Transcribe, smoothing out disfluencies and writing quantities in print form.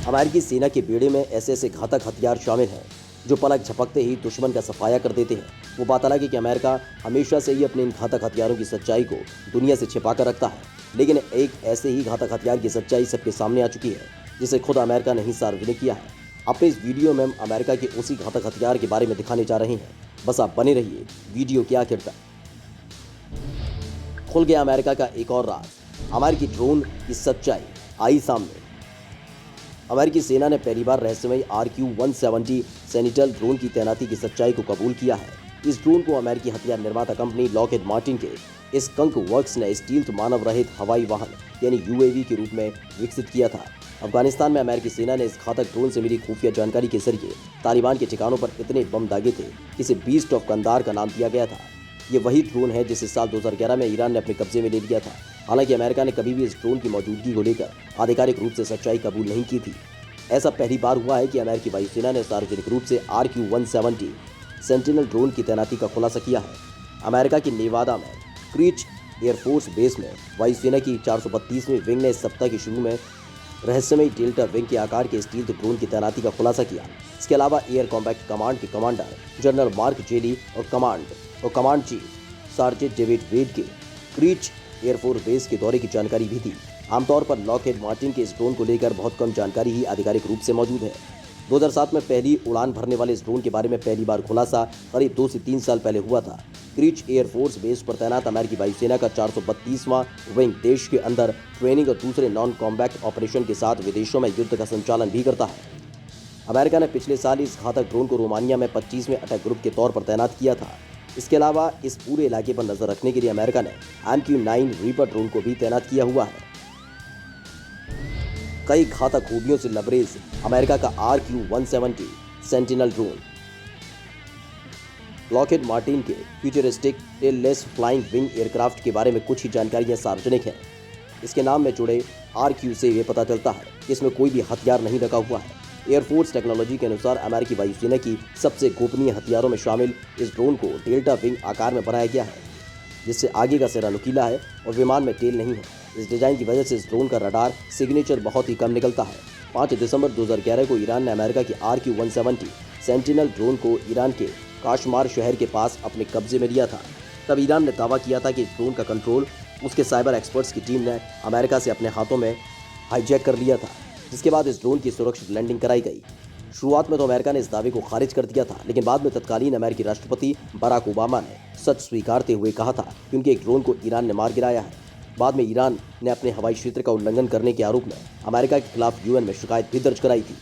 अमेरिकी सेना के बेड़े में ऐसे ऐसे घातक हथियार शामिल हैं जो पलक झपकते ही दुश्मन का सफाया कर देते हैं। वो बात अलग है कि अमेरिका हमेशा से ही अपने इन घातक हथियारों की सच्चाई को दुनिया से छिपा कर रखता है, लेकिन एक ऐसे ही घातक हथियार की सच्चाई सबके सामने आ चुकी है जिसे खुद अमेरिका ने ही सार्वजनिक किया है। अपने इस वीडियो में हम अमेरिका के उसी घातक हथियार के बारे में दिखाने जा रहे हैं। बस आप बने रहिए वीडियो के आखिर तक। खुल गया अमेरिका का एक और राज, अमेरिकी ड्रोन की सच्चाई आई सामने। अमेरिकी सेना ने पहली बार रहस्यमयी RQ-170 सेनिटल ड्रोन की तैनाती की सच्चाई को कबूल किया है। इस ड्रोन को अमेरिकी हथियार निर्माता कंपनी लॉकहीड मार्टिन के स्कंक वर्क्स ने स्टील्थ मानव रहित हवाई वाहन यानी UAV के रूप में विकसित किया था। अफगानिस्तान में अमेरिकी सेना ने इस घातक ड्रोन से मिली खुफिया जानकारी के जरिए तालिबान के ठिकानों पर इतने बम दागे थे कि इसे बीस्ट ऑफ कंदार का नाम दिया गया था। ये वही ड्रोन है जिसे साल 2011 में ईरान ने अपने कब्जे में ले लिया था। हालांकि अमेरिका ने कभी भी इस ड्रोन की मौजूदगी को लेकर आधिकारिक रूप से सच्चाई कबूल नहीं की थी। ऐसा पहली बार हुआ है कि अमेरिकी वायुसेना ने सार्वजनिक रूप से RQ-170 सेंटिनल ड्रोन की तैनाती का खुलासा किया है। अमेरिका की नेवादा में क्रीच एयरफोर्स बेस में वायुसेना की 432वीं विंग ने इस सप्ताह के शुरू में रहस्यमयी डेल्टा विंग के आकार के स्टील्थ ड्रोन की तैनाती का खुलासा किया। इसके अलावा एयर कॉम्बैट कमांड के कमांडर जनरल मार्क जेली और कमांड चीफ सार्जेंट डेविड वेड के क्रीच एयरफोर्स बेस के दौरे की जानकारी भी थी। आमतौर पर लॉकहीड मार्टिन के इस ड्रोन को लेकर बहुत कम जानकारी ही आधिकारिक रूप से मौजूद है। 2007 में पहली उड़ान भरने वाले इस ड्रोन के बारे में पहली बार खुलासा करीब 2 से 3 साल पहले हुआ था। क्रीच एयरफोर्स बेस पर तैनात अमेरिकी वायुसेना का 432वां विंग देश के अंदर ट्रेनिंग और दूसरे नॉन कॉम्बैट ऑपरेशन के साथ विदेशों में युद्ध का संचालन भी करता है। अमेरिका ने पिछले साल इस घातक ड्रोन को रोमानिया में 25वें अटैक ग्रुप के तौर पर तैनात किया था। इसके अलावा इस पूरे इलाके पर नजर रखने के लिए अमेरिका ने MQ-9 रीपर ड्रोन को भी तैनात किया हुआ है। कई घातक खूबियों से लबरेज अमेरिका का RQ-170 sentinel drone. Lockheed Martin के futuristic tailless flying wing aircraft के बारे में कुछ ही जानकारियां सार्वजनिक हैं। इसके नाम में जुड़े RQ से ये पता चलता है कि इसमें कोई भी हथियार नहीं लगा हुआ है। एयरफोर्स टेक्नोलॉजी के अनुसार अमेरिकी वायुसेना की सबसे गोपनीय हथियारों में शामिल इस ड्रोन को डेल्टा विंग आकार में बनाया गया है, जिससे आगे का सिरा नुकीला है और विमान में टेल नहीं है। इस डिजाइन की वजह से इस ड्रोन का रडार सिग्नेचर बहुत ही कम निकलता है। 5 दिसंबर 2011 को ईरान ने अमेरिका की RQ-170 सेंटिनल ड्रोन को ईरान के काशमार शहर के पास अपने कब्जे में लिया था। तब ईरान ने दावा किया था कि इस ड्रोन का कंट्रोल उसके साइबर एक्सपर्ट्स की टीम ने अमेरिका से अपने हाथों में हाईजैक कर लिया था, जिसके बाद इस ड्रोन की सुरक्षित लैंडिंग कराई गई। शुरुआत में तो अमेरिका ने इस दावे को खारिज कर दिया था, लेकिन बाद में तत्कालीन अमेरिकी राष्ट्रपति बराक ओबामा ने सच स्वीकारते हुए कहा था कि उनके एक ड्रोन को ईरान ने मार गिराया है। बाद में ईरान ने अपने हवाई क्षेत्र का उल्लंघन करने के आरोप में अमेरिका के खिलाफ UN में शिकायत भी दर्ज कराई थी।